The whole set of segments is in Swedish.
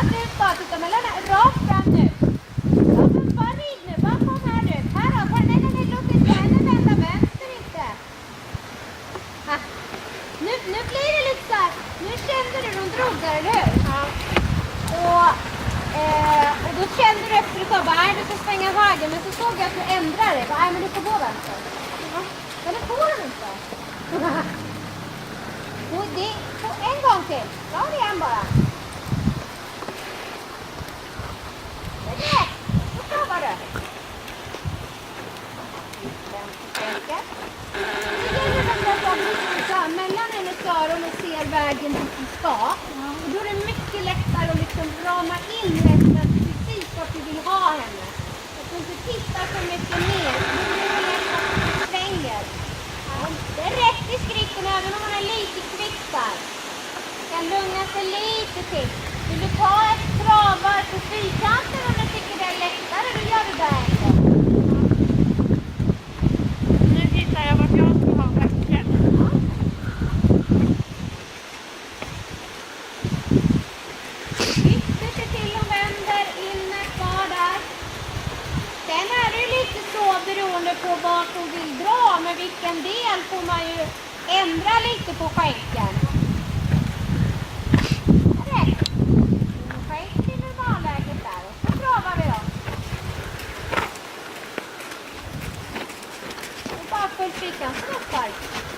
Rakt ut bara, titta med Lena. Rakt fram nu. Ja, men bara rid nu. Bara kom här nu. Här då. Nej, låt inte henne vända vänster inte. Nu blir det lite så här. Nu kände du de drog där, eller hur? Ja. Och då kände du efter ett tag, nej du ska svänga höger. Men så såg jag att du ändrade dig. Nej, men du får gå vänster. Ja. Men det får du inte. Och det, en gång till. Ja, det igen bara. Det är rätt. Så provar du. Vänster. Mellan hennes öron och ser vägen dit du ska. Och då är det mycket lättare att liksom rama in resten precis vart du vill ha henne. Att du inte tittar så mycket mer. Det är mer att du svänger. Det är rätt i skritten även om man är lite kvickar. Kan lugna sig lite till. Vill du ta ett travvarv på fyrkanten om du tycker det är lättare, då gör du det en gång. Nu tittar jag vart jag ska ha växeln. Ytter sig till och vänder, inne kvar där. Sen är det lite så beroende på vart hon vill dra, men vilken del får man ju ändra lite på skänken. Rätt. Skänk i normalläget där och så travar vi då. Och bara full fickan stoppar.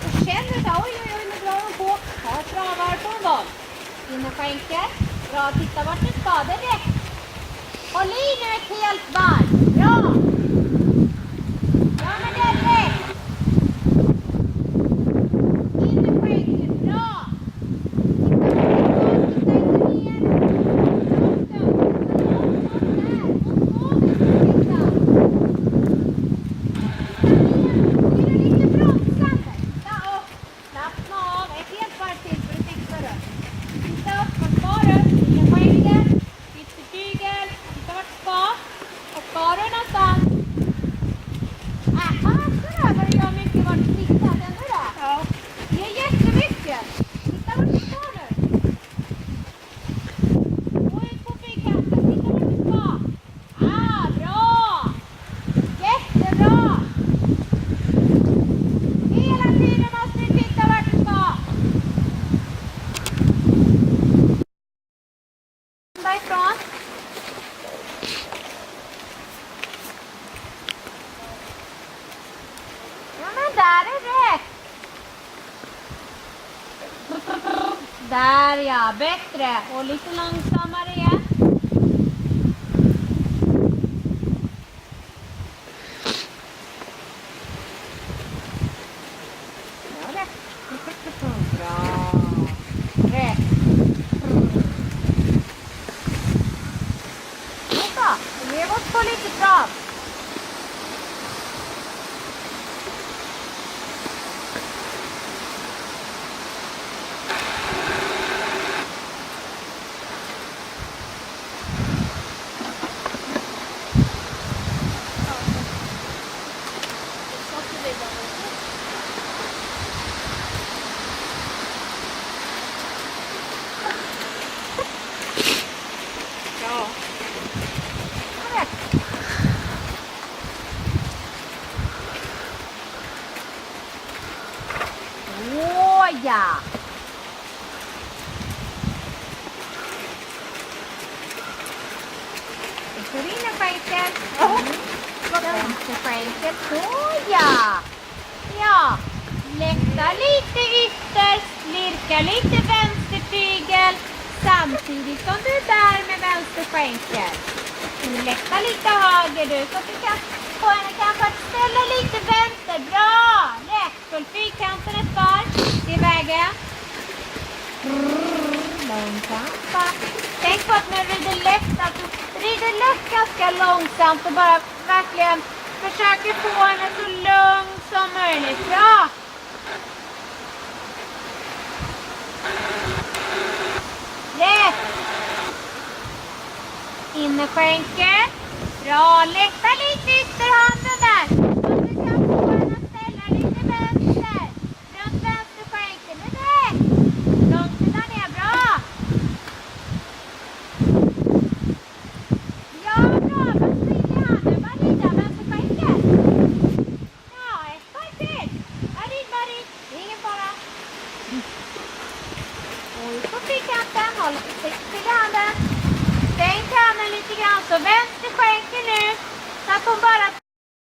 Och känner du oj, nu drar hon på. Ta ett travar på en gång. Inne skänken. Bra, titta vart du ska. Det är rätt. Håll i nu ett helt varv. Bra. Ja, men det är rätt. In i skänken. Bra. Titta inte ner. Är du lite bromsande? Titta upp. Slappna av. Ett helt varv till för att fixa det. Titta upp. Vart ska du? In i skänken. Yttertygel. Titta vart du ska. Och ska du någonstans? Så där vad du gör mycket vart du tittar. Känner du det? Ja. Det är jättemycket. Titta vart du ska nu. Gå ut på fyrkanten. Titta vart du ska. Bra. Jättebra. Hela tiden måste du titta vart du ska. Därifrån. Ja, men där är rätt. Där ja, bättre. Och lite långsammare igen. Ja, rätt. Bra. Rätt. Så, ge oss på lite trav. Ja. Rätt. Ja. Vi får in en skänkel. Vänster skänkel. Ja. Ja. Lätta lite ytterst. Lirka lite vänstertygel. Samtidigt som du är där med vänster skänkel. Lätta lite höger du. Så att du kan få henne kanske att ställa lite vänster. Bra. Rätt. Full fyrkanten ett varv. Det är vägen. Långsamt. Tänk på att när du rider lätt, att du rider lätt ganska långsamt och bara verkligen försöker få henne så lugn som möjligt. Bra! Rätt! Innerskänken. Bra, lätta lite ytterhanden där. Så att du kan få henne att ställa lite vänster. Runt vänsterskänken. Det är rätt! Långsidan är bra. fick han 5 håll. Till handen. Sänk handen lite grann. Så vänster skänker nu. Så att hon bara